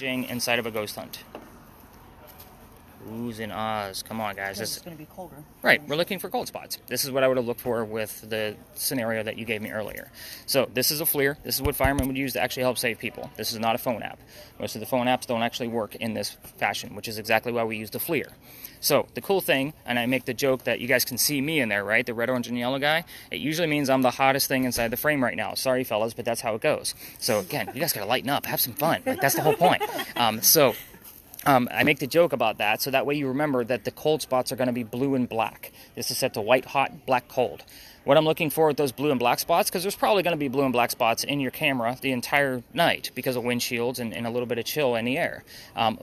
messaging inside of a ghost hunt. Oohs and ahs. Come on, guys. It's going to be colder. Right, we're looking for cold spots. This is what I would have looked for with the scenario that you gave me earlier. So this is a FLIR. This is what firemen would use to actually help save people. This is not a phone app. Most of the phone apps don't actually work in this fashion, which is exactly why we use the FLIR. So the cool thing, and I make the joke that you guys can see me in there, right? The red, orange, and yellow guy. It usually means I'm the hottest thing inside the frame right now. Sorry, fellas, but that's how it goes. So again, you guys got to lighten up. Have some fun. Like, that's the whole point. I make the joke about that, so that way you remember that the cold spots are going to be blue and black. This is set to white, hot, black, cold. What I'm looking for with those blue and black spots, because there's probably going to be blue and black spots in your camera the entire night because of windshields and a little bit of chill in the air.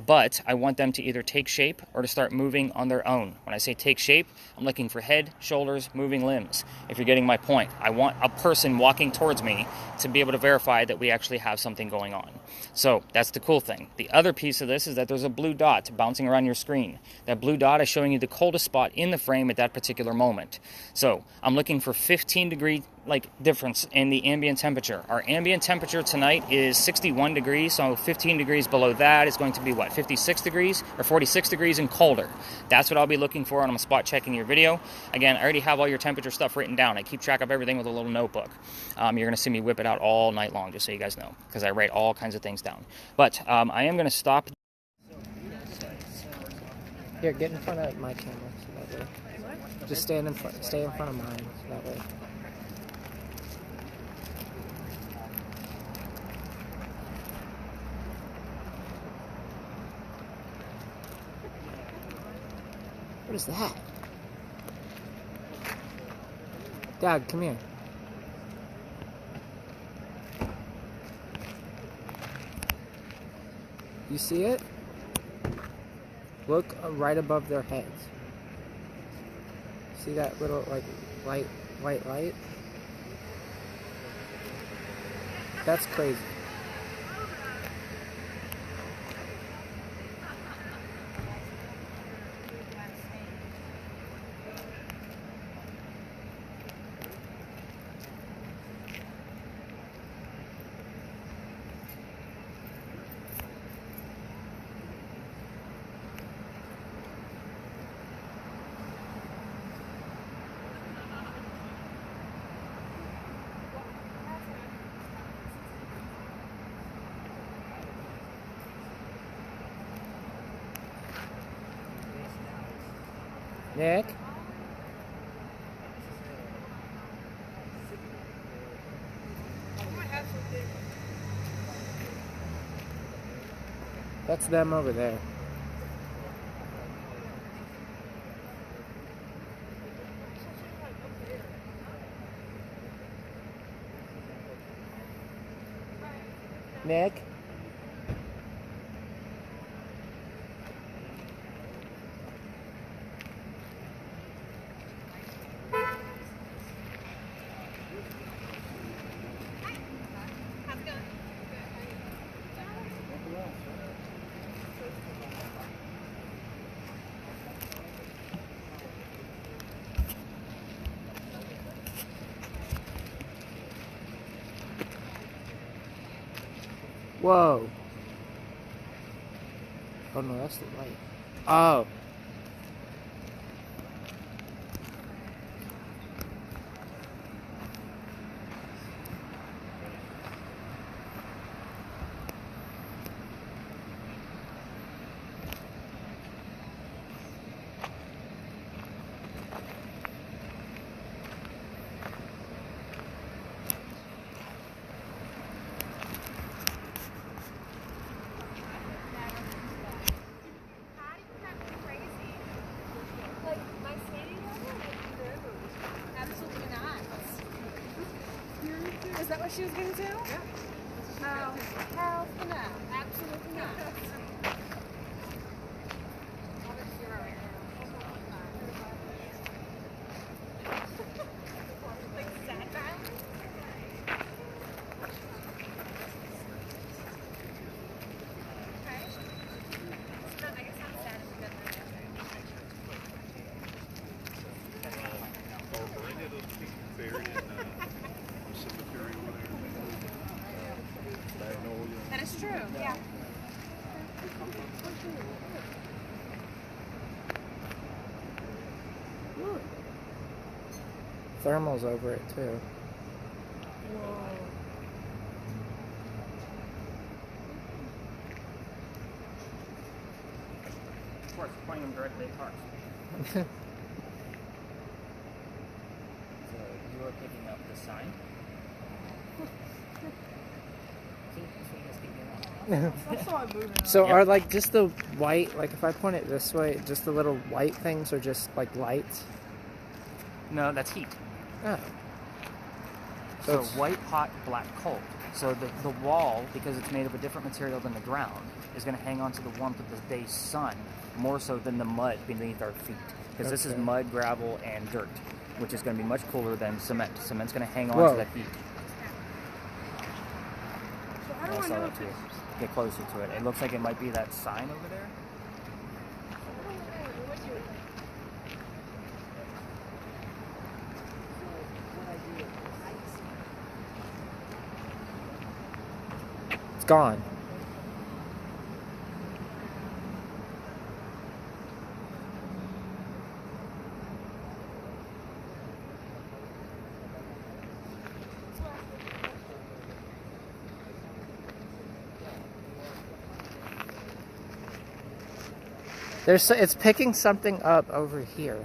But I want them to either take shape or to start moving on their own. When I say take shape, I'm looking for head, shoulders, moving limbs. If you're getting my point, I want a person walking towards me to be able to verify that we actually have something going on. So that's the cool thing. The other piece of this is that there's a blue dot bouncing around your screen. That blue dot is showing you the coldest spot in the frame at that particular moment. So I'm looking for 15-degree difference in the ambient temperature. Our ambient temperature tonight is 61 degrees, so 15 degrees below that is going to be what, 56 degrees or 46 degrees and colder. That's what I'll be looking for when I'm spot checking your video. Again, I already have all your temperature stuff written down. I keep track of everything with a little notebook. You're going to see me whip it out all night long, just so you guys know, because I write all kinds of things down. But I am going to stop. Here, get in front of my camera so that way. Just stay in front of mine so that way. What is that? Dad, come here. You see it? Look right above their heads. See that little, white light? That's crazy. Nick? That's them over there. Nick? Whoa. Oh no, that's the light. Oh. Is that what she was going to do? Yeah. Hell no. Absolutely not. That is true. Yeah. Thermal's over it too. Whoa. Of course, pointing them directly at cars. So you are picking up the sign. See, that's what you guys keep doing wrong. That's why I'm moving. So Yep. are like just the white, like if I point it this way, just the little white things are just like lights? No, that's heat. Oh. So it's- white, hot, black, cold. So the wall, because it's made of a different material than the ground, is going to hang on to the warmth of the day's sun more so than the mud beneath our feet. Because this is Okay. mud, gravel, and dirt, which is going to be much cooler than cement. Cement's going to hang on Whoa. to that heat. So how do I I saw know that if too. it's... Get closer to it. It looks like it might be that sign over there. It's gone. It's picking something up over here.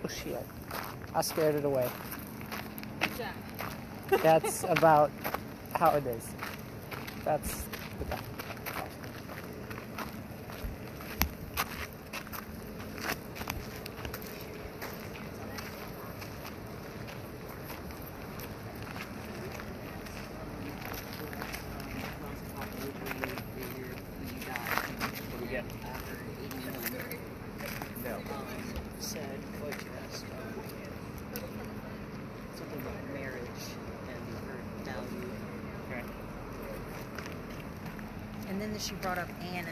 Oh shit. I scared it away. Jack. That's about how it is. That's the guy. What do we get? No. Said what you asked something about marriage and her value. Okay. And then she brought up Anna,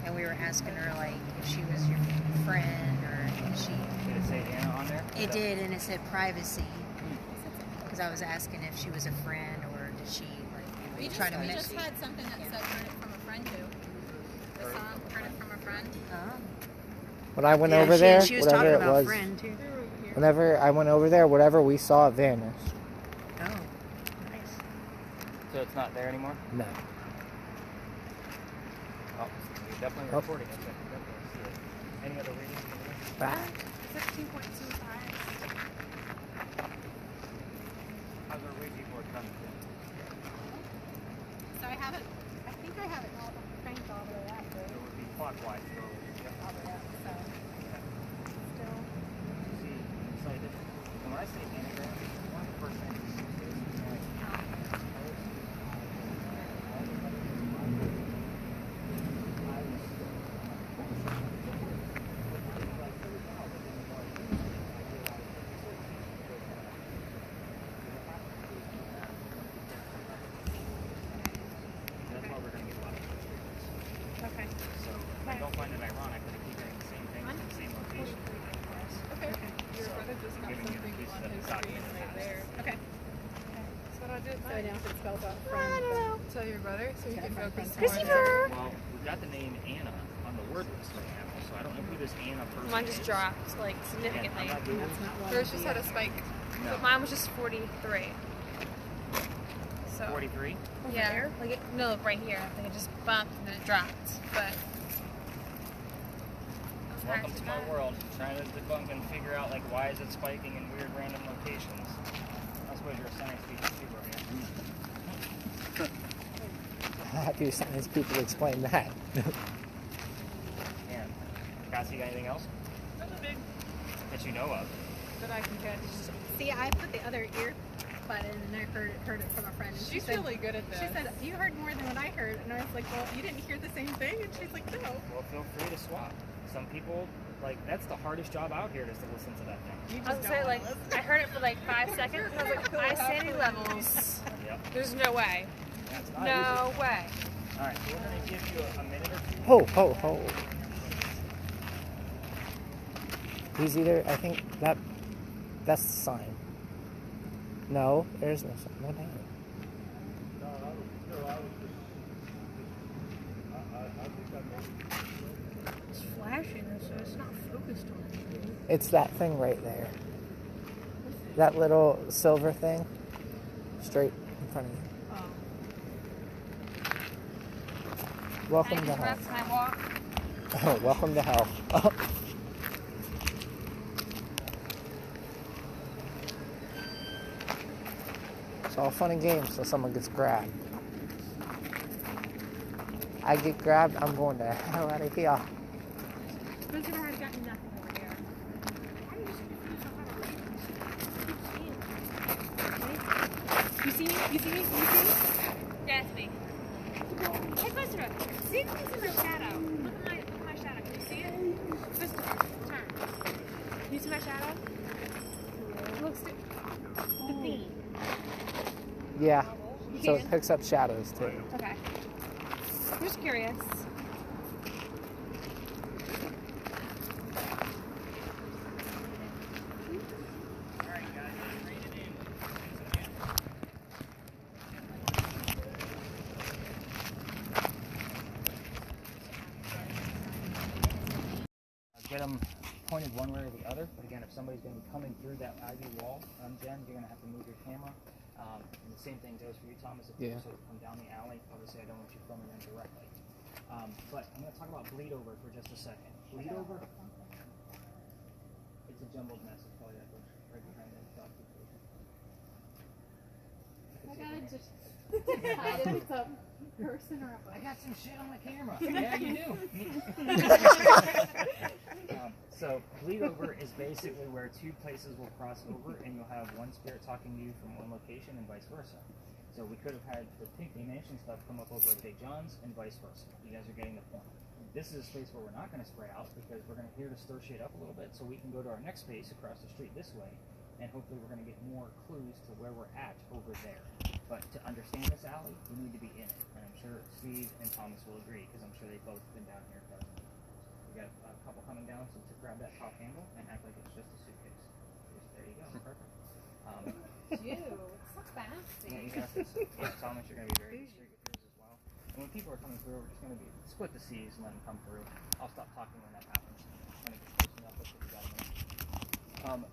and we were asking her like if she was your friend or if she. Did it say Anna on there? It did, and it said privacy. Because I was asking if she was a friend or did she We like just, try to we mess. just had something that said heard it from a friend too. The song heard it from a friend. Oh. When I went Yeah, over there, she was whatever talking it about was, friend too. whenever I went over there, whatever we saw vanished. Oh, nice. So it's not there anymore? No. Oh, you're definitely Oh. recording it. So I can definitely see it. Any other readings? Back. 16.25. How's our Ouija board coming? So I have it. I think I have it all cranked all the way up. It would be clockwise. So, yep. All the way up. So still. See, excited. And when I say anagram, one of the first things is like, that's why we're going to get a lot of questions. Okay. So I don't find it ironic that I keep hearing the same thing in the same location. Okay. Your brother just got Giving you something the piece on that his it's not screen in the right past. there. Okay. That's what I did. So now if it spells out I friend. don't know. Tell your brother so he can focus more. Christopher! Well, we've got the name Anna on the word list right now, so I don't know who this Anna person Mine just is. dropped like Again, significantly. I'm not Googling. Yours just had a spike. No. But mine was just 43. So 43? yeah, like it, no, right here. I think it just bumped and then it dropped. But Welcome to my world. Trying to debunk and figure out like why is it spiking in weird random locations. I suppose you're a science teacher too, right? How do science people explain that? Yeah. Cassie, got anything else nothing big that you know of? that I can catch. See, I put the other ear button and I heard it from a friend. And She's really good at this. She said, you heard more than what I heard. And I was like, well, you didn't hear the same thing? And she's like, no. Well, feel free to swap. Some people, like, that's the hardest job out here is to listen to that thing. You I was just gonna say, don't like, wanna I heard it for like 5 seconds. And I was like, high sanity levels. Yep. There's no way. That's not No easy. way. All right, so we're going to give you a minute or two. Ho, ho, ho. He's either, I think that's the sign. No, there's no sign. No, dang it. It's flashing, so it's not focused on it. It's that thing right there. That little silver thing. Straight in front of you. Welcome to hell. Can I walk? Oh, welcome to hell. It's all fun and games till someone gets grabbed. I get grabbed, I'm going the hell out of here. Spencer has gotten nothing over here. I'm just confused on how to read. You see me? You see me? You see me? Yeah, it's me. Hey, Christopher, see if you see my shadow. Look at my shadow. Can you see it? Christopher, turn. Can you see my shadow? It looks the theme. Yeah, You so can? it picks up shadows too. Okay. Just curious. Get them pointed one way or the other, but again, if somebody's going to be coming through that ivy wall, Jen, you're going to have to move your camera. And the same thing goes for you, Thomas. If you sort of come down the alley, obviously I don't want you filming them directly. But I'm going to talk about bleed over for just a second. Bleed over, it's a jumbled mess. It's probably that bush right behind the doctor. I gotta just hide it with a person or a I got some shit on my camera. Yeah, you do. So bleed over is basically where two places will cross over and you'll have one spirit talking to you from one location and vice versa. So we could have had the pink emanation stuff come up over at Big John's and vice versa. You guys are getting the point. This is a space where we're not going to spread out because we're going to here to stir shit up a little bit so we can go to our next space across the street this way and hopefully we're going to get more clues to where we're at over there. But to understand this alley, we need to be in it. And I'm sure Steve and Thomas will agree because I'm sure they've both been down here. We got a couple coming down to grab that top handle and act like it's just a suitcase. There you go. Perfect. Ew, it's so fancy. Yeah, you got this. Yeah, Thomas, you're going to be very discreet with yours as well. And when people are coming through, we're just going to be split the seas and let them come through. I'll stop talking when that happens. Kind of get close enough if you got a minute.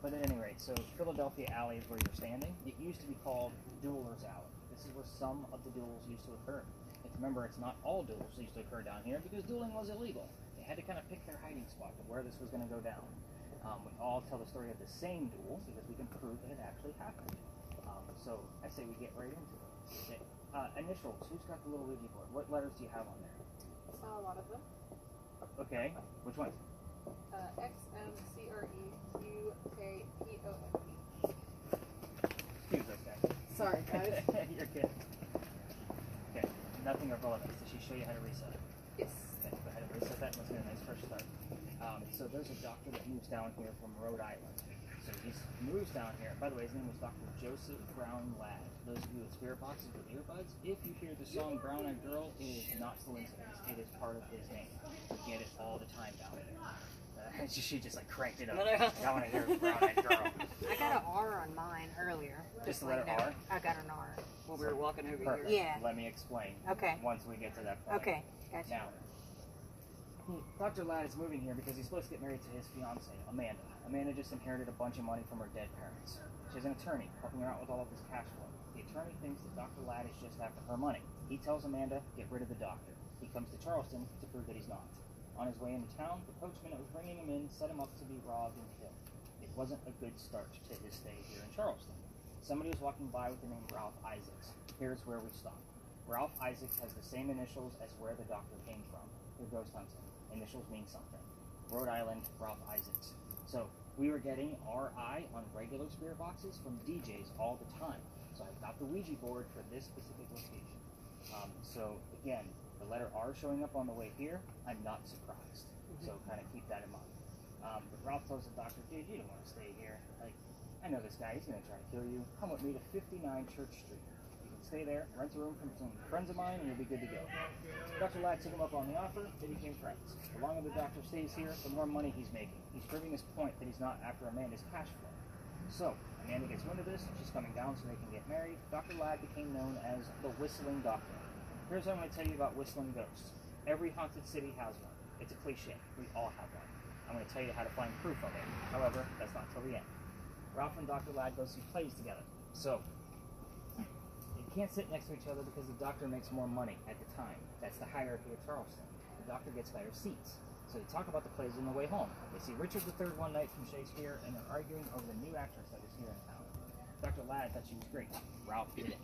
But at any rate, so Philadelphia Alley is where you're standing. It used to be called Duelers Alley. This is where some of the duels used to occur. And remember, it's not all duels that used to occur down here because dueling was illegal. They had to kind of pick their hiding spot of where this was going to go down. We all tell the story of the same duel because we can prove that it actually happened. So I say we get right into it. Initials, who's got the little Ouija board? What letters do you have on there? A lot of them. Okay, which ones? X, M, C, R, E, Q, K, P, O, N, E. Excuse us, guys. Sorry, guys. You're good. Okay, nothing of relevance. Did she show you how to reset it? Yes. Okay, go ahead and reset that. Let's get a nice fresh start. So there's a doctor that moves down here from Rhode Island. So he moves down here. By the way, his name was Dr. Joseph Brown Ladd. Those of you with spirit boxes with earbuds, if you hear the song Brown Eyed Girl, it is not coincidence. It is part of his name. We get it all the time down there. She just like cranked it up. I want to hear Brown Eyed Girl. I got an R on mine earlier. Just the like letter R? I got an R. When we were walking over Perfect. Yeah. Let me explain. Okay. Once we get to that point. Okay, gotcha. Now, Dr. Ladd is moving here because he's supposed to get married to his fiancée, Amanda. Amanda just inherited a bunch of money from her dead parents. She's an attorney, helping her out with all of this cash flow. The attorney thinks that Dr. Ladd is just after her money. He tells Amanda, get rid of the doctor. He comes to Charleston to prove that he's not. On his way into town, the coachman that was bringing him in set him up to be robbed and killed. It wasn't a good start to his stay here in Charleston. Somebody was walking by with the name Ralph Isaacs. Here's where we stop. Ralph Isaacs has the same initials as where the doctor came from. They're ghost hunting. Initials mean something. Rhode Island, Ralph Isaacs. So we were getting RI on regular spirit boxes from DJs all the time. So I got the Ouija board for this specific location. So again, the letter R showing up on the way here, I'm not surprised. So kind of keep that in mind. But Ralph tells the doctor, dude, you don't want to stay here. Like, I know this guy, he's going to try to kill you. Come with me to 59 Church Street. You can stay there, rent a room from some friends of mine, and you'll be good to go. Dr. Ladd took him up on the offer. They became friends. The longer the doctor stays here, the more money he's making. He's proving his point that he's not after Amanda's cash flow. So, Amanda gets wind of this. She's coming down so they can get married. Dr. Ladd became known as the Whistling Doctor. Here's what I'm going to tell you about whistling ghosts. Every haunted city has one. It's a cliche. We all have one. I'm going to tell you how to find proof of it. However, that's not till the end. Ralph and Dr. Ladd go see plays together. So, you can't sit next to each other because the doctor makes more money at the time. That's the hierarchy of Charleston. The doctor gets better seats. So they talk about the plays on the way home. They see Richard III one night from Shakespeare, and they're arguing over the new actress that was here in town. Dr. Ladd thought she was great. Ralph didn't.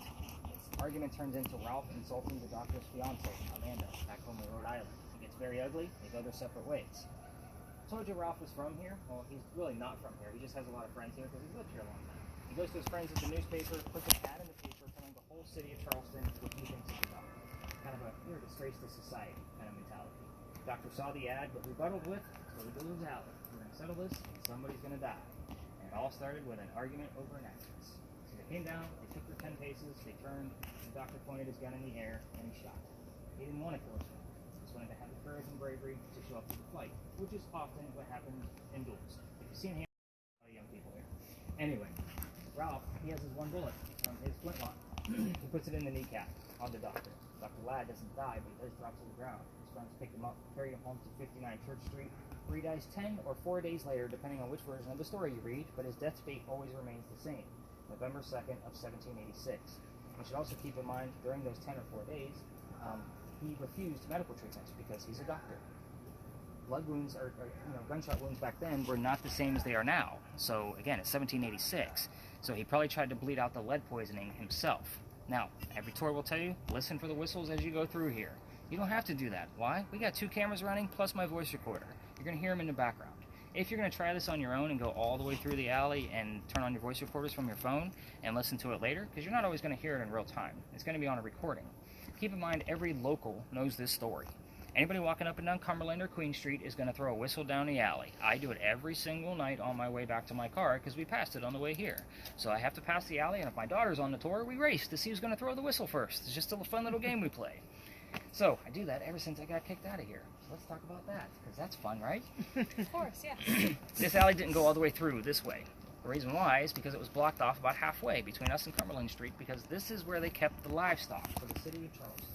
This argument turns into Ralph insulting the doctor's fiancée, Amanda, back home in Rhode Island. It gets very ugly. They go their separate ways. I told you Ralph was from here. Well, he's really not from here. He just has a lot of friends here because he's lived here a long time. He goes to his friends at the newspaper, puts an ad in the paper telling the whole city of Charleston what he thinks is a doctor. Kind of a, you're a disgrace to society kind of mentality. The doctor saw the ad, but rebutted with, so we go to his alley. We're going to settle this, and somebody's going to die. And it all started with an argument over an actress. So they came down, they took their 10 paces, they turned, the doctor pointed his gun in the air, and he shot. He didn't want to kill his friend. He just wanted to have the courage and bravery to show up to the fight, which is often what happens in duels. If you've seen him, a lot of young people here. Anyway, Ralph, he has his one bullet from his flintlock. He puts it in the kneecap on the doctor. Dr. Ladd doesn't die, but he does drop to the ground. His friends pick him up, carry him home to 59 Church Street, where he dies 10 or 4 days later, depending on which version of the story you read, but his death date always remains the same, November 2nd of 1786. You should also keep in mind, during those 10 or 4 days, he refused medical treatment because he's a doctor. Blood wounds or gunshot wounds back then were not the same as they are now. So again, it's 1786. So he probably tried to bleed out the lead poisoning himself. Now, every tour will tell you, listen for the whistles as you go through here. You don't have to do that. Why? We got 2 cameras running plus my voice recorder. You're going to hear them in the background. If you're going to try this on your own and go all the way through the alley and turn on your voice recorders from your phone and listen to it later, because you're not always going to hear it in real time. It's going to be on a recording. Keep in mind, every local knows this story. Anybody walking up and down Cumberland or Queen Street is going to throw a whistle down the alley. I do it every single night on my way back to my car because we passed it on the way here. So I have to pass the alley, and if my daughter's on the tour, we race to see who's going to throw the whistle first. It's just a fun little game we play. So I do that ever since I got kicked out of here. So let's talk about that, because that's fun, right? Of course, yeah. This alley didn't go all the way through this way. The reason why is because it was blocked off about halfway between us and Cumberland Street, because this is where they kept the livestock for the city of Charleston.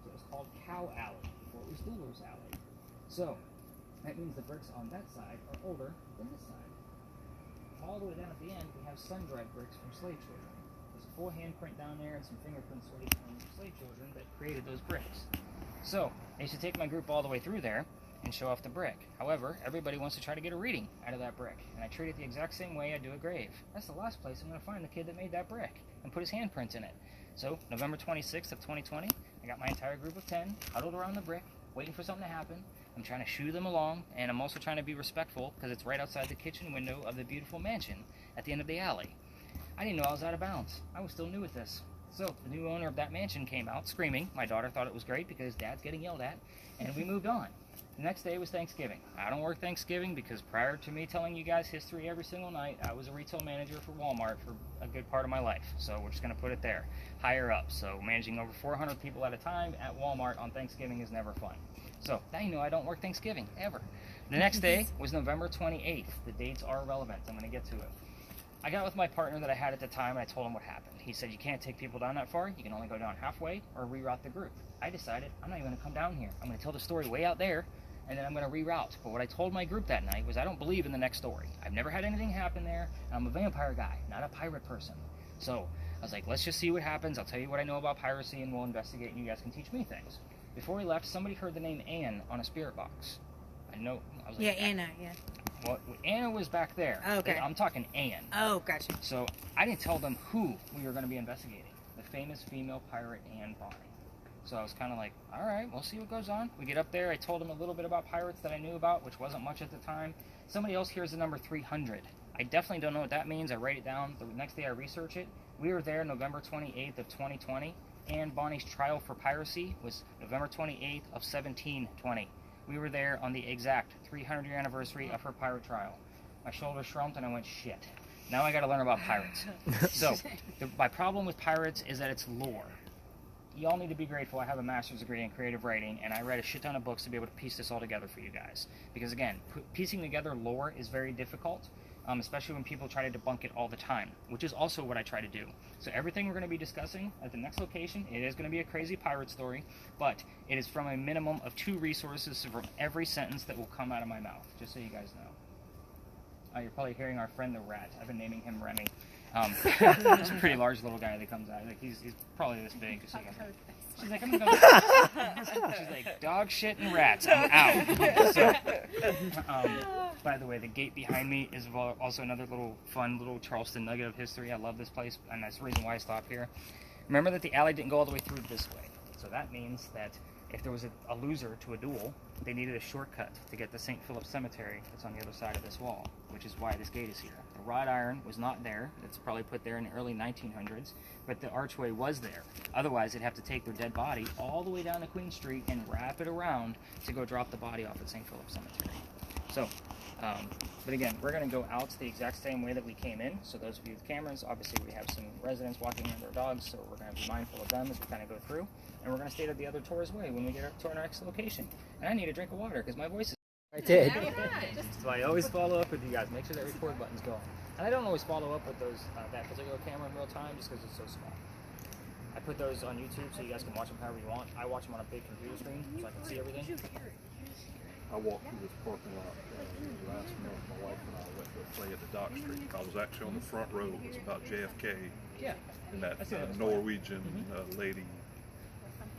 So it was called Cow Alley, before it was Dealer's Alley. So that means the bricks on that side are older than this side. All the way down at the end, we have sun-dried bricks from slave children. There's a full handprint down there and some fingerprints from slave children that created those bricks. So I used to take my group all the way through there and show off the brick. However, everybody wants to try to get a reading out of that brick, and I treat it the exact same way I do a grave. That's the last place I'm going to find the kid that made that brick and put his handprint in it. So November 26th of 2020, I got my entire group of 10 huddled around the brick, waiting for something to happen. I'm trying to shoo them along, and I'm also trying to be respectful because it's right outside the kitchen window of the beautiful mansion at the end of the alley. I didn't know I was out of bounds. I was still new at this. So the new owner of that mansion came out screaming. My daughter thought it was great because Dad's getting yelled at, and we moved on. The next day was Thanksgiving. I don't work Thanksgiving because prior to me telling you guys history every single night, I was a retail manager for Walmart for a good part of my life. So we're just going to put it there. Higher up. So managing over 400 people at a time at Walmart on Thanksgiving is never fun. So now you know I don't work Thanksgiving, ever. The next day was November 28th. The dates are relevant. I'm going to get to it. I got with my partner that I had at the time, and I told him what happened. He said, you can't take people down that far. You can only go down halfway or reroute the group. I decided I'm not even going to come down here. I'm going to tell the story way out there, and then I'm going to reroute. But what I told my group that night was I don't believe in the next story. I've never had anything happen there, and I'm a vampire guy, not a pirate person. So I was like, let's just see what happens. I'll tell you what I know about piracy, and we'll investigate, and you guys can teach me things. Before we left, somebody heard the name Ann on a spirit box. I was like, Yeah, Anna, yeah. Well, Anna was back there. Oh, okay. I'm talking Ann. Oh, gotcha. So I didn't tell them who we were going to be investigating. The famous female pirate Anne Bonny. So I was kind of like, all right, we'll see what goes on. We get up there. I told them a little bit about pirates that I knew about, which wasn't much at the time. Somebody else hears the number 300. I definitely don't know what that means. I write it down. The next day I research it. We were there November 28th of 2020. Anne Bonny's trial for piracy was November 28th of 1720. We were there on the exact 300-year anniversary of her pirate trial. My shoulders shrumped and I went, shit. Now I got to learn about pirates. So, my problem with pirates is that it's lore. Y'all need to be grateful I have a master's degree in creative writing, and I read a shit ton of books to be able to piece this all together for you guys. Because again, piecing together lore is very difficult, especially when people try to debunk it all the time, which is also what I try to do. So everything we're going to be discussing at the next location, it is going to be a crazy pirate story, but it is from a minimum of 2 resources from every sentence that will come out of my mouth, just so you guys know. You're probably hearing our friend the rat. I've been naming him Remy. He's a pretty large little guy that comes out. Like he's probably this big. Just like she's like, I'm gonna go. She's like, dog shit and rats. I'm out. So, by the way, the gate behind me is also another fun little Charleston nugget of history. I love this place, and that's the reason why I stopped here. Remember that the alley didn't go all the way through this way, so that means that if there was a loser to a duel, they needed a shortcut to get to St. Philip's Cemetery that's on the other side of this wall, which is why this gate is here. The wrought iron was not there. It's probably put there in the early 1900s, but the archway was there. Otherwise, they'd have to take their dead body all the way down to Queen Street and wrap it around to go drop the body off at St. Philip's Cemetery. So, but again, we're going to go out the exact same way that we came in. So those of you with cameras, obviously we have some residents walking in with their dogs, so we're going to be mindful of them as we kind of go through. And we're going to stay at the other tour's way when we get to our next location. And I need a drink of water because my voice is... I did. So I always follow up with you guys. Make sure that record button's going. And I don't always follow up with those that particular camera in real time just because it's so small. I put those on YouTube so you guys can watch them however you want. I watch them on a big computer screen so I can see everything. I walked through this parking lot last month. My wife and I went to play at the Dock Street. I was actually on the front row. It was about JFK. Yeah. And that Norwegian lady,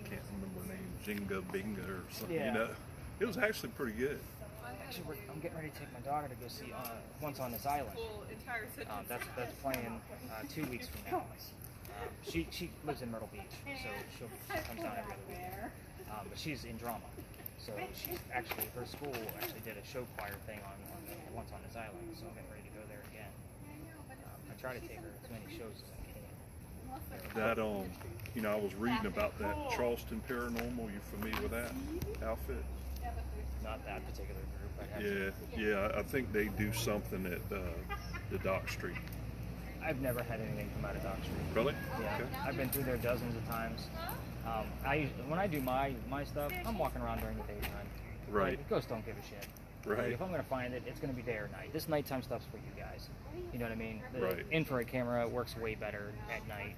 can't remember her name, Jinga Binga or something. Yeah. You know, it was actually pretty good. Actually, I'm getting ready to take my daughter to go see Once on This Island. That's playing 2 weeks from now. She lives in Myrtle Beach, so she comes down every other week. But she's in drama. So she's actually, her school actually did a show choir thing on Once on This Island, so I'm getting ready to go there again. I try to take her as many shows as I can. That you know, I was reading about that Charleston Paranormal. You familiar with that outfit? Not that particular group. I have Yeah. I think they do something at the Dock Street. I've never had anything come out of Dock Street. Really? Yeah. Okay. I've been through there dozens of times. When I do my stuff, I'm walking around during the daytime. Right. Like, ghosts don't give a shit. Right. Like, if I'm going to find it, it's going to be day or night. This nighttime stuff's for you guys. You know what I mean? The Right. infrared camera works way better at night.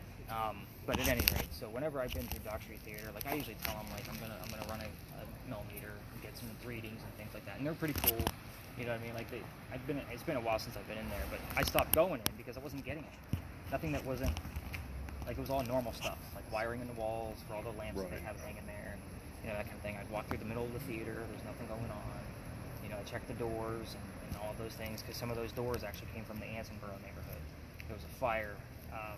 But at any rate, so whenever I've been through Dock Street Theater, like I usually tell them like I'm gonna run a millimeter and get some readings and things like that, and they're pretty cool. You know what I mean? Like it's been a while since I've been in there, but I stopped going in because I wasn't getting it. Nothing that wasn't like, it was all normal stuff, like wiring in the walls for all the lamps that they have hanging there, and you know, that kind of thing. I'd walk through the middle of the theater, there's nothing going on. You know, I checked the doors and all of those things because some of those doors actually came from the Ansonboro neighborhood. There was a fire. I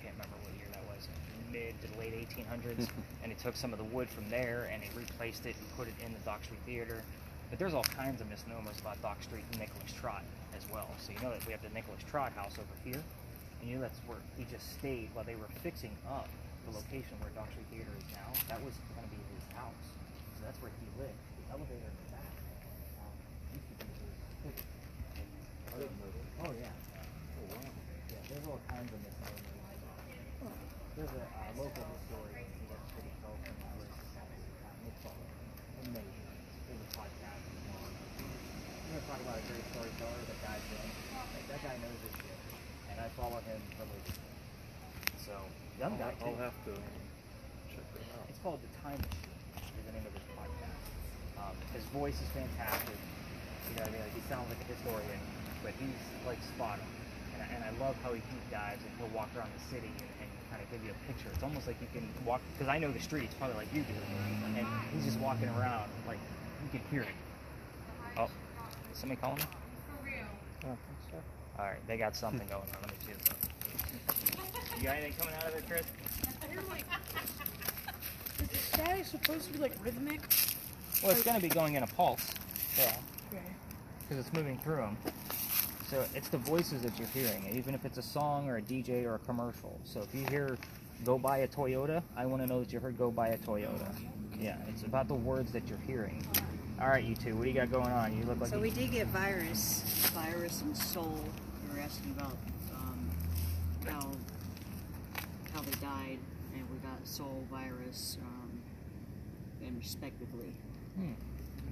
can't remember what year that was, mid to late 1800s, and they took some of the wood from there and they replaced it and put it in the Dock Street Theater. But there's all kinds of misnomers about Dock Street and Nicholas Trot as well. So you know that we have the Nicholas Trot house over here, and you know that's where he just stayed while they were fixing up the location where Dock Street Theater is now. That was going to be his house, so that's where he lived. The elevator in the back used to be his. Oh yeah. Oh wow. Yeah, there's all kinds of misnomers. There's a local historian who works for the Charleston Nick Butler. Amazing. There's a podcast. I'm going to talk about a great storyteller, that guy JENN. Like, that guy knows his shit. And I follow him religiously. So, young guy too. I'll have to check that out. It's called The Time Machine, is the name of his podcast. His voice is fantastic. You know what I mean? Like, he sounds like a historian, but he's like spot on. And I love how he deep dives and he'll walk around the city and kind of give you a picture. It's almost like you can walk, because I know the streets probably like you do, and he's just walking around like you can hear it. Oh, is somebody calling me? Oh, sure. All right, they got something going on. Let me see this. You got anything coming out of it, Chris? Is the static supposed to be like rhythmic? Well, it's going to be going in a pulse. Yeah. Okay. Because it's moving through them. So it's the voices that you're hearing, even if it's a song or a DJ or a commercial. So if you hear "Go buy a Toyota," I want to know that you heard "Go buy a Toyota." Yeah, it's about the words that you're hearing. All right, you two, what do you got going on? You look like So we did get virus and soul. were asking about how they died, and we got soul, virus, and respectively.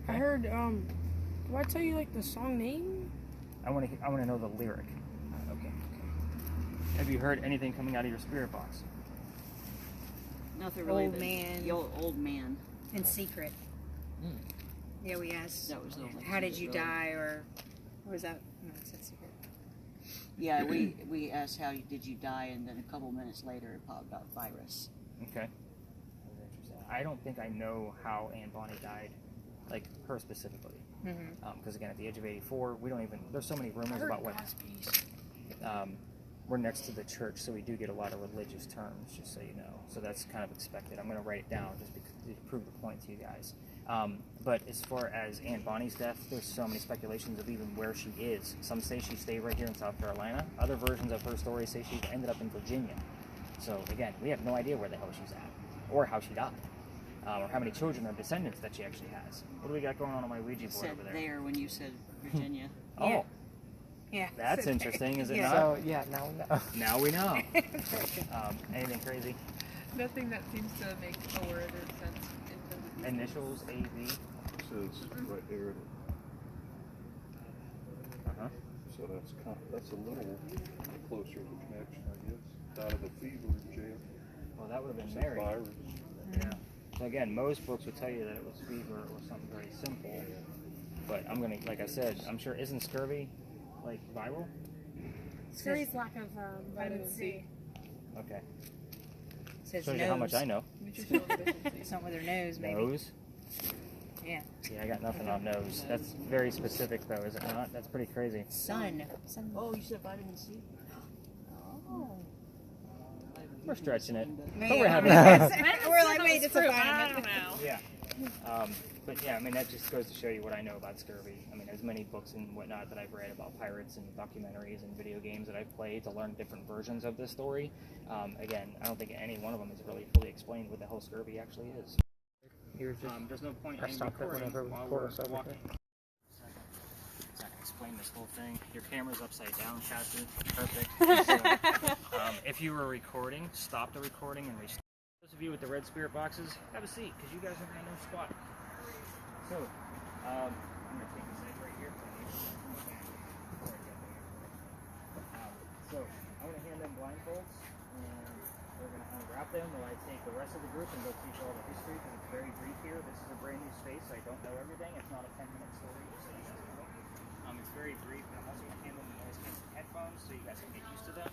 I heard. Do I tell you like the song name? I want to know the lyric. Okay. Have you heard anything coming out of your spirit box? Nothing really. Old man. The old man. In secret. Yeah, we asked. That was the only How did you secret, really. die, or what was that? No, it said secret. Yeah, we asked how did you die, and then a couple minutes later it popped out virus. Okay. I don't think I know how Anne Bonny died, like her specifically. Because again, at the age of 84, we don't even. There's so many rumors about what. We're next to the church, so we do get a lot of religious terms, just so you know. So that's kind of expected. I'm going to write it down just because, to prove the point to you guys. But as far as Anne Bonny's death, there's so many speculations of even where she is. Some say she stayed right here in South Carolina. Other versions of her story say she ended up in Virginia. So again, we have no idea where the hell she's at, or how she died, or how many children or descendants that she actually has. What do we got going on my Ouija board Said over there? there when you said Virginia. Oh, Yeah. that's interesting, is it Yeah. not? So yeah, now we know. Now we know. Anything crazy? Nothing that seems to make a word or sense in terms of these Initials, AV. It says right there. So that's a little closer to connection, I guess. Died of a fever in jail. Well, that would have It's been a Mary. virus. Yeah. So again, most books would tell you that it was fever or something very simple. But I'm gonna, like I said, I'm sure isn't scurvy like viral? Scurry's lack of vitamin C. Okay. Says Shows nose. you how much I know. nutritional deficiencies. Something with her nose, maybe. Nose. Yeah. Yeah, I got nothing on nose. That's very specific, though, is it not? That's pretty crazy. Sun. Oh, you said vitamin C? Oh. We're stretching it, but Maybe. we're having. We're like, wait, it's a I vitamin. don't know. Yeah. But yeah, I mean, that just goes to show you what I know about scurvy. I mean, there's many books and whatnot that I've read about pirates and documentaries and video games that I've played to learn different versions of this story. Again, I don't think any one of them has really fully explained what the hell scurvy actually is. You're just There's no point press in stop it recording whenever we while pull we're us over walking. here. So I can explain this whole thing. Your camera's upside down, Cassie. Perfect. So, if you were recording, stop the recording and restart. Those of you with the red spirit boxes, have a seat, because you guys are going to know squat. So, I'm going to take this edge right here. So, I'm going to hand them blindfolds, and we're going to unwrap them while I take the rest of the group and go teach all the history, because it's very brief here. This is a brand new space, so I don't know everything. It's not a 10-minute story, just so you guys know. It's very brief, and I'm also going to hand them the noise-canceling headphones, so you guys can get used to them.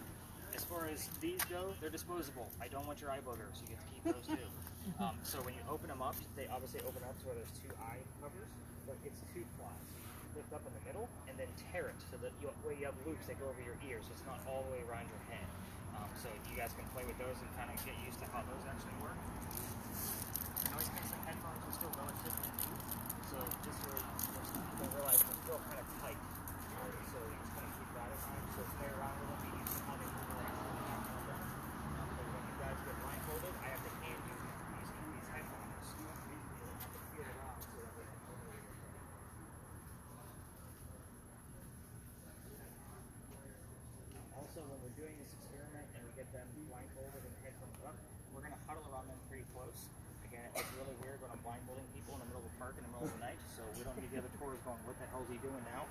As far as these go, they're disposable. I don't want your eye boogers. You get to keep those too. So when you open them up, they obviously open up to where there's two eye covers, but it's two plots. Lift up in the middle and then tear it so that you have loops that go over your ears, so it's not all the way around your head. So you guys can play with those and kind of get used to how those actually work. Noise canceling headphones are still relatively new, so this way you'll realize they're still kind of tight. So you just want to keep that in mind. So play around with them, get used to how they move around. So when you guys get blindfolded, I have to hand you these headphones. You have to feel around so that they can totally work. Also, when we're doing this experiment and we get them blindfolded and the headphones up, we're going to huddle around them pretty close. Again, it's really weird when I'm blindfolding people in the middle of a park in the middle of the night, so we don't need the other tourists going, what the hell is he doing now?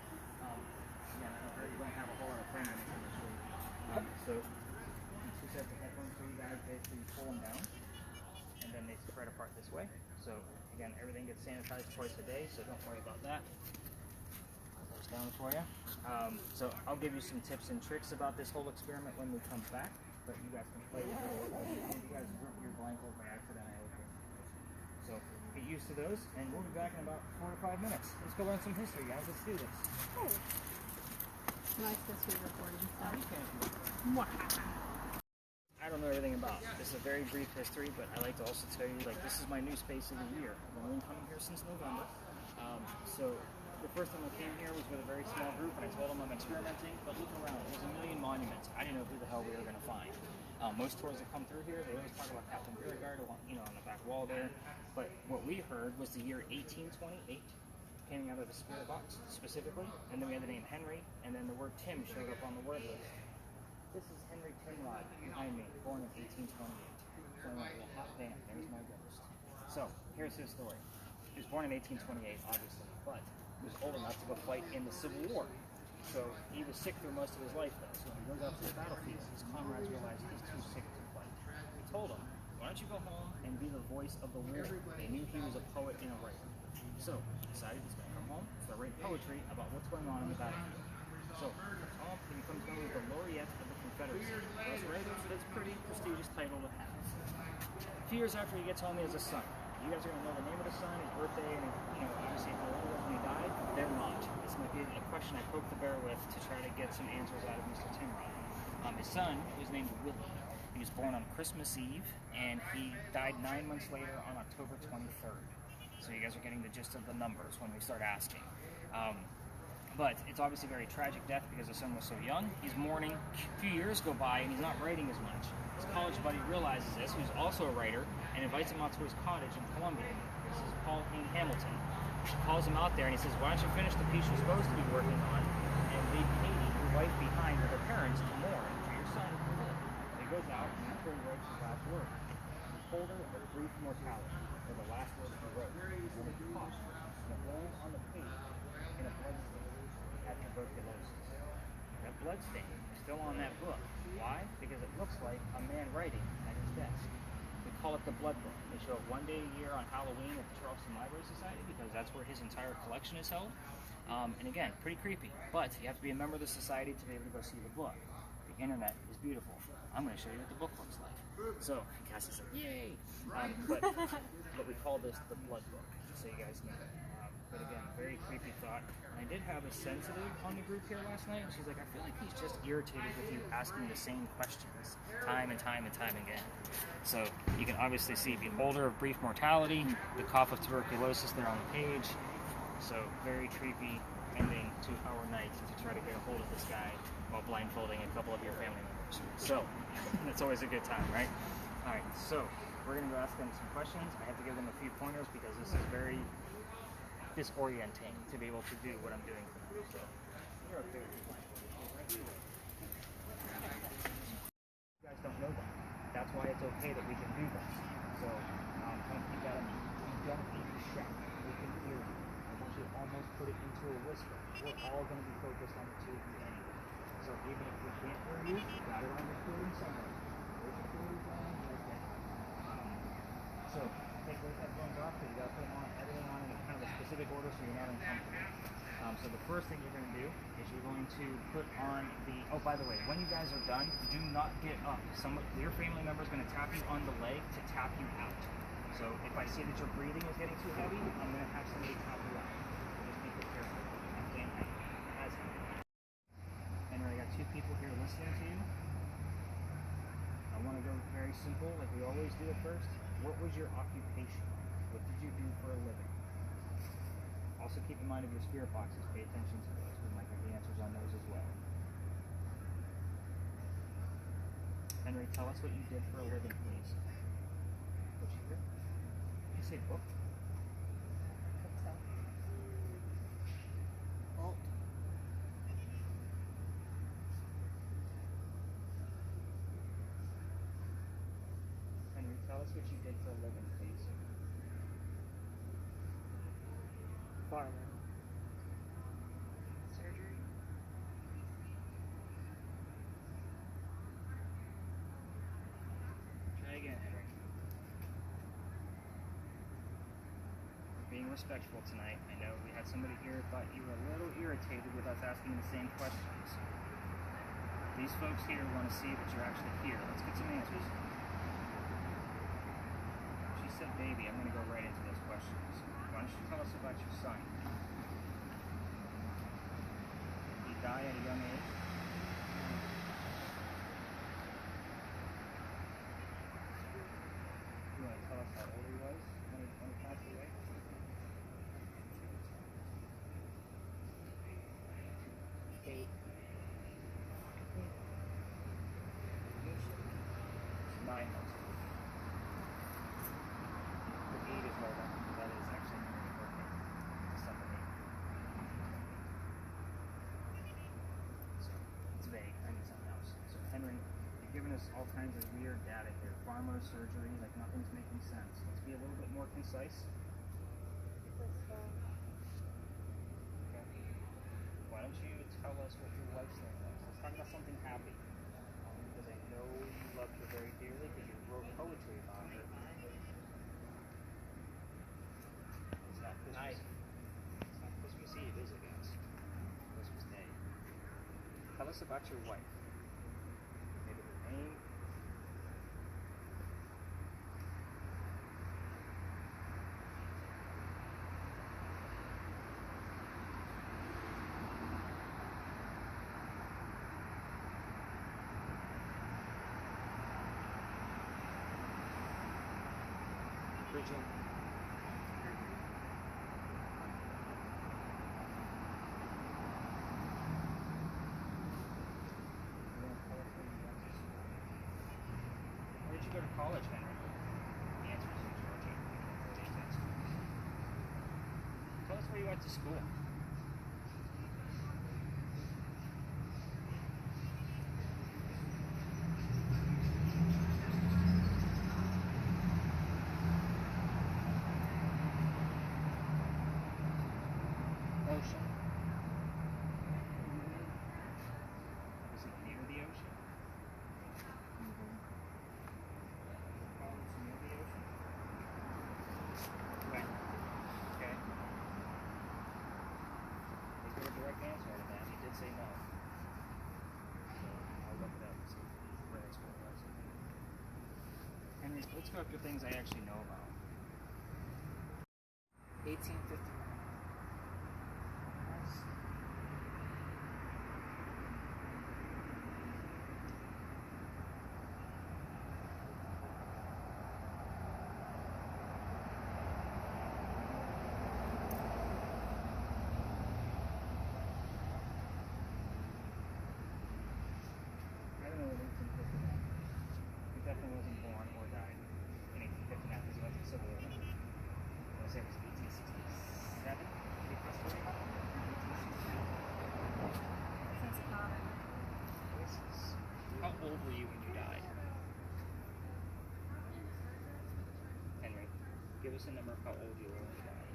Again, you don't have a whole lot of framing in this room. So, two sets of headphones for you guys, basically pull them down, and then they spread apart this way. So, again, everything gets sanitized twice a day, so don't worry about that. Those down for you. So, I'll give you some tips and tricks about this whole experiment when we come back, but you guys can play with it. You guys rip your blindfold by accident, I hope. So, get used to those, and we'll be back in about 4 to 5 minutes. Let's go learn some history, guys. Let's do this. Nice history recording stuff. I don't know everything about. This is a very brief history, but I like to also tell you, like, this is my new space of the year. I've only been coming here since November. So the first time I came here was with a very small group, and I told them I'm experimenting, but look around. There's a million monuments. I didn't know who the hell we were going to find. Most tours that come through here, they always talk about Captain Beauregard, on the back wall there. But what we heard was the year 1828. came out of the spirit box specifically, and then we had the name Henry, and then the word Tim showed up on the word list. This is Henry Timrod behind me, born in 1828. So I'm like, well, hot damn, there's my ghost. So here's his story. He was born in 1828, obviously, but he was old enough to go fight in the Civil War. So he was sick through most of his life, though. So when he goes out to the battlefield, his comrades realize he's too sick to fight. He told them, why don't you go home and be the voice of the war? They knew he was a poet and a writer. So he decided he's going to come home, start writing poetry about what's going on in the battlefield. So he becomes known as the laureate of the Confederacy. For us writers, that's a pretty prestigious title to have. A few years after he gets home, he has a son. You guys are going to know the name of the son, his birthday, and obviously how old he was when he died. They're not. This might be a question I poked the bear with to try to get some answers out of Mr. Timrod. His son was named Willie. He was born on Christmas Eve, and he died 9 months later on October 23rd. So you guys are getting the gist of the numbers when we start asking. But it's obviously a very tragic death because the son was so young. He's mourning. A few years go by, and he's not writing as much. His college buddy realizes this, who's also a writer, and invites him out to his cottage in Columbia. This is Paul Dean Hamilton. He calls him out there, and he says, why don't you finish the piece you're supposed to be working on, and leave Katie, your wife, behind with her parents to mourn for your son. So he goes out, and that's where he writes his last word. He told her of brief mortality, or the last word he wrote. When he caught, and it rolled on the page in a blood stain. Had tuberculosis. That blood stain is still on that book. Why? Because it looks like a man writing at his desk. We call it the Blood Book. They show it one day a year on Halloween at the Charleston Library Society because that's where his entire collection is held. And again, pretty creepy. But you have to be a member of the society to be able to go see the book. The internet is beautiful. I'm going to show you what the book looks like. So, Cassie's like, yay! But we call this the Blood Book, so you guys know. But again, very creepy thought. And I did have a sensitive on the group here last night, and she's like, I feel like he's just irritated with you asking the same questions time and time and time again. So you can obviously see beholder of brief mortality, the cough of tuberculosis there on the page. So very creepy ending to our night to try to get a hold of this guy while blindfolding a couple of your family members. So that's always a good time, right? All right, so we're going to go ask them some questions. I have to give them a few pointers because this is very disorienting to be able to do what I'm doing for them. So, you're okay with blindfolding. You guys don't know that. That's why it's okay that we can do this. So, don't keep that in mind. You don't need to shout. We can hear you. I want you to almost put it into a whisper. We're all going to be focused on the two of you anyway. So, even if we can't hear you, you got it on recording somewhere. There's a recording going right there. So, take those headphones off because you got to put them on, everything on in kind of a specific order so you're not uncomfortable. So the first thing you're going to do is you're going to put on the, oh, by the way, when you guys are done, do not get up. Your family member is going to tap you on the leg to tap you out. So if I see that your breathing is getting too heavy, I'm going to have somebody tap you out. So just be careful. I can't have it. As and I got two people here listening to you. I want to go very simple, like we always do at first. What was your occupation? What did you do for a living? Also keep in mind of your spirit boxes. Pay attention to those. We might get the answers on those as well. Henry, tell us what you did for a living, please. What you did? You say book? Vault. Henry, tell us what you did for a living, please. Farmer. Surgery. Try again, Henry. Being respectful tonight. I know we had somebody here who thought you were a little irritated with us asking the same questions. These folks here want to see that you're actually here. Let's get some answers. She said baby. I'm going to go right into those questions. Why don't you tell us about your son? Did he die at a young age? You want to tell us how old he was when he passed away? Eight. 9 months old. The 8 is low down. That is actually very important. December 8th. giving us all kinds of weird data here. Farmer surgery, like nothing's making sense. Let's be a little bit more concise. Okay. Why don't you tell us what your life's name was? Let's talk about something happy. Because I know you loved her very dearly because you wrote poetry about her. It's not Christmas. It's not Christmas Eve, is it, guys? Christmas Day. Tell us about your wife. Maybe her name. Bridget. Where did you go to college, Henry? The answer is Georgia. Tell us where you went to school. Ocean. Is it near the ocean? College near the ocean? When? Okay. Is there a direct answer to that? You did say no. So I'll look it up and see where that school was. Henry, let's go after things I actually know about. 1859. I don't know what 1859. He definitely wasn't born or died in 1859 because he went to the Civil War. I want to say it was 1867. Maybe first three? 1867. Since common. How old were you when you died? Henry, give us a number of how old you were when you died.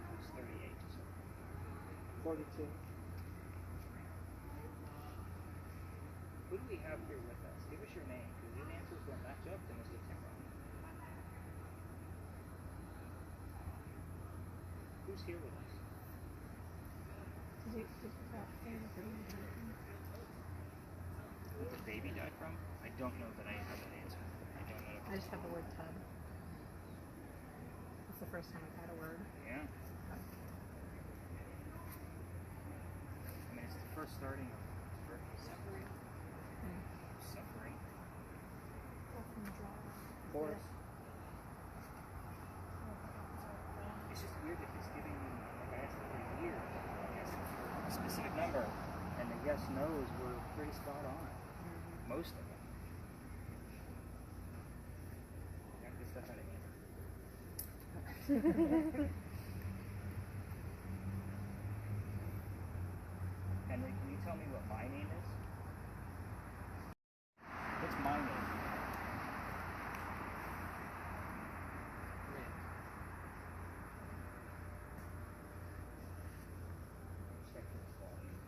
I was 38. So. 42. Who do we have here with us? Give us your name, because these answers don't match up to Mr. Timber. Who's here with us? Did you say the Where the baby died from? I don't know that I have an answer. I don't know. I just have the word tub. It's the first time I've had a word. Yeah. I mean, it's the first starting of suffering. Suffering. Boris. It's just weird that he's giving me, like I asked for a year, I guess, a specific number, and the yes no's were pretty spot on. Most of them. Got this stuff out of here. Henry, can you tell me what my name is? What's my name? Rick. Check this volume.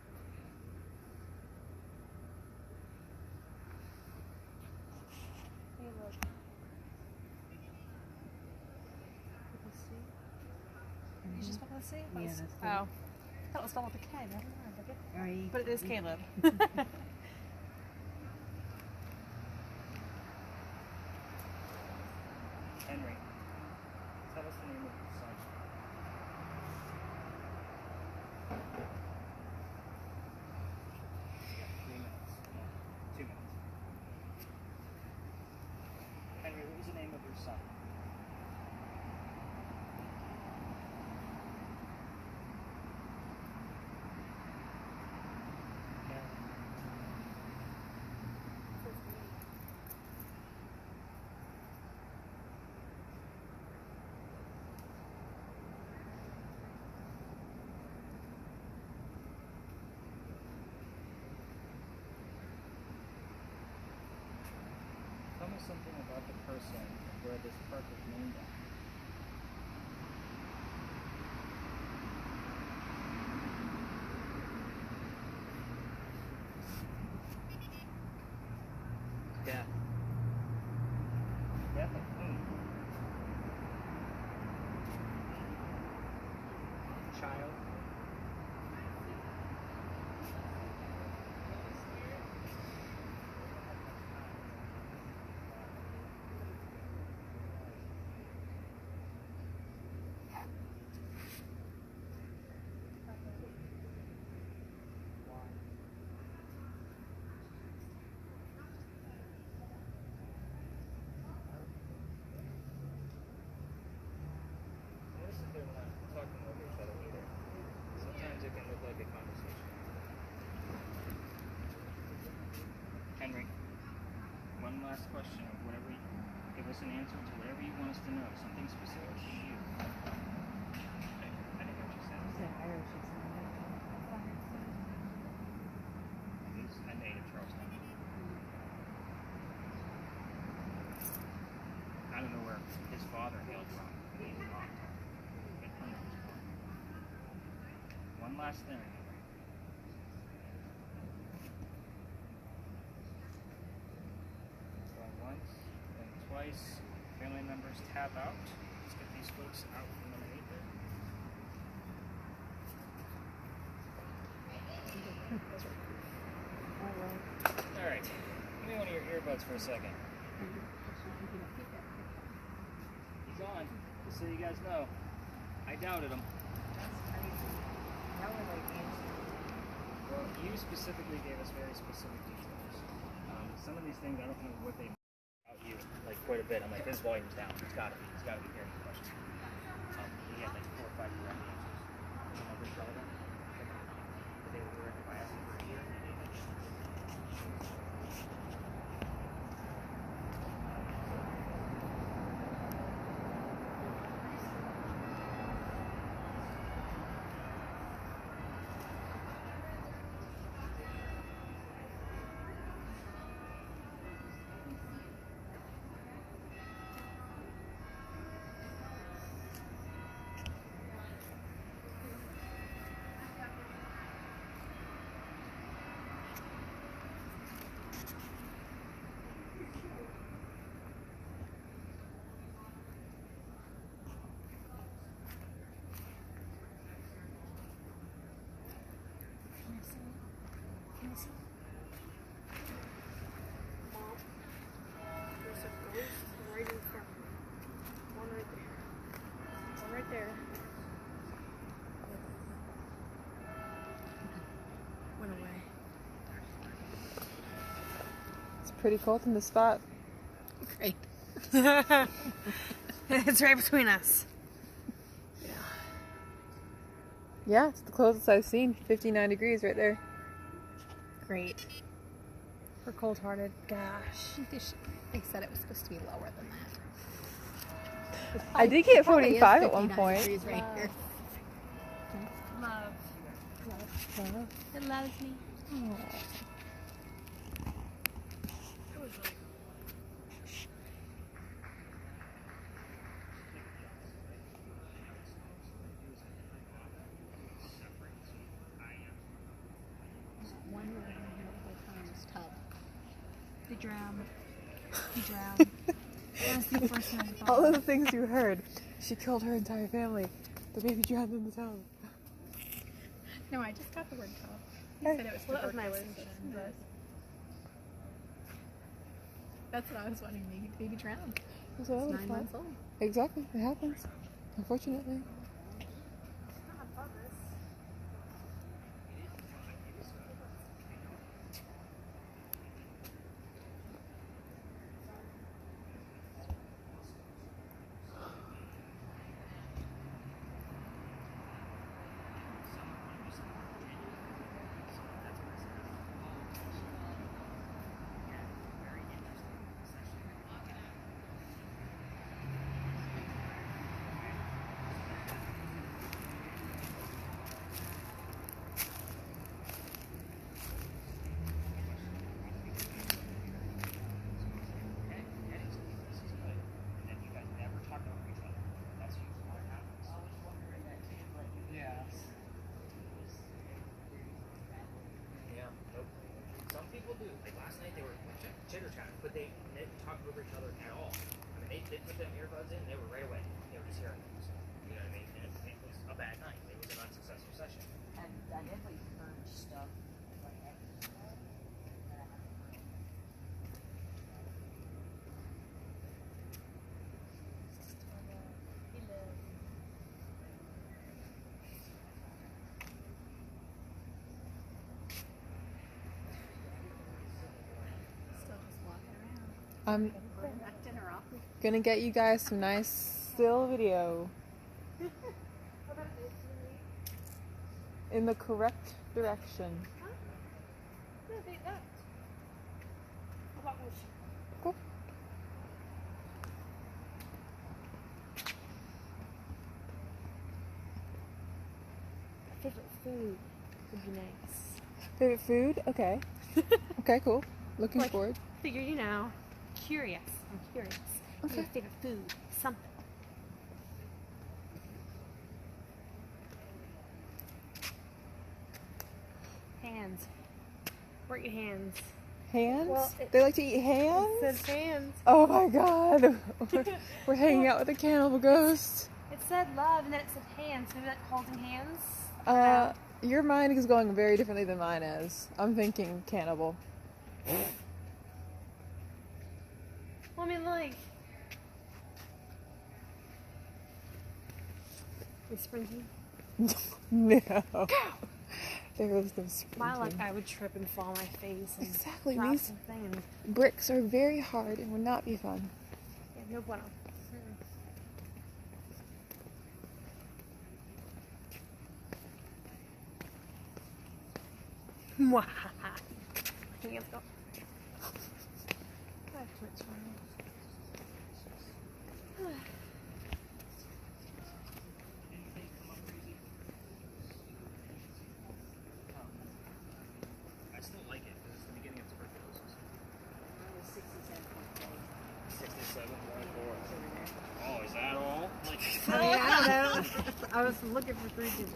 Hey, look. You just spelled with a C? Yeah, that's Oh. I thought it was spelled with a K. Never mind. Okay. Right. But it is Caleb. Henry, tell us the name of your son. You got 3 minutes. No, 2 minutes. Henry, what was the name of your son? me something about the person where this park was named after. Yeah. Death of whom? Child. Talking over each other either. Sometimes it can look like a conversation. Henry, one last question of whatever you, give us an answer to whatever you want us to know. Something specific to you. I didn't hear what you said. He's a native Charleston. I don't know where his father hailed from. He's not. One last thing. Going once, then twice. Family members tap out. Let's get these folks out from underneath there. Alright. Give me one of your earbuds for a second. He's on. Just so you guys know. I doubted him. Well, you specifically gave us very specific details. Some of these things, I don't know what they about you, like quite a bit. I'm like, this volume's down. It's gotta be hearing the questions. He had like 4 or 5 direct answers. Some of them relevant. But they were if I asked him for a year. There's a ghost right in front of me. One right there. One right there. Went away. It's pretty cold in the spot. Great. It's right between us. Yeah, it's the closest I've seen. 59 degrees right there. Great. For cold-hearted. Gosh. They said it was supposed to be lower than that. I did get Probably is 45 at one 59 point. degrees right here. Love. Love. It loves me. One year ago, the whole time was tub. They drown. He drowned. That's the first time I thought. All of the things you heard. She killed her entire family. The baby drowned in the tub. No, I just got the word tub. He Hey. said it was Well, that was my tuberculosis, but that's what I was wondering. Maybe the baby drowned. That's what I It's would've 9 thought. months old. Exactly. It happens. Unfortunately. people do. Like last night, they were chitter chatting, but they didn't talk over each other at all. I mean, they put them earbuds in, they were right away. They were just hearing things. You know what I mean? And it was a bad night. It was an unsuccessful session. I definitely heard stuff like that. Still just walking around. I'm Knocked dinner off. gonna get you guys some nice still video in the correct direction. No, they ducked. How about this? Cool. Favorite food would be nice. Favorite food? Okay. Okay, cool. Looking Like- forward. Figure, you know, curious. I'm curious. Okay. Your favorite food, something. Hands. Where are your hands? Hands? Well, it- They like to eat hands? It said hands. Oh my god. We're hanging out with a cannibal ghost. It said love and then it said hands. Maybe like holding hands? Your mind is going very differently than mine is. I'm thinking cannibal. Well, I mean, like. We sprinting? No. There was no sprinting. My luck, I would trip and fall on my face and Exactly, drop these- something and Bricks are very hard and would not be fun. yeah, no bueno. Mwah. Hands go. I have too much fun. I still like it because it's the beginning of tuberculosis. 67.4. 67.4. Oh, is that all? Like, I mean, I don't know. I was looking for 3 digits.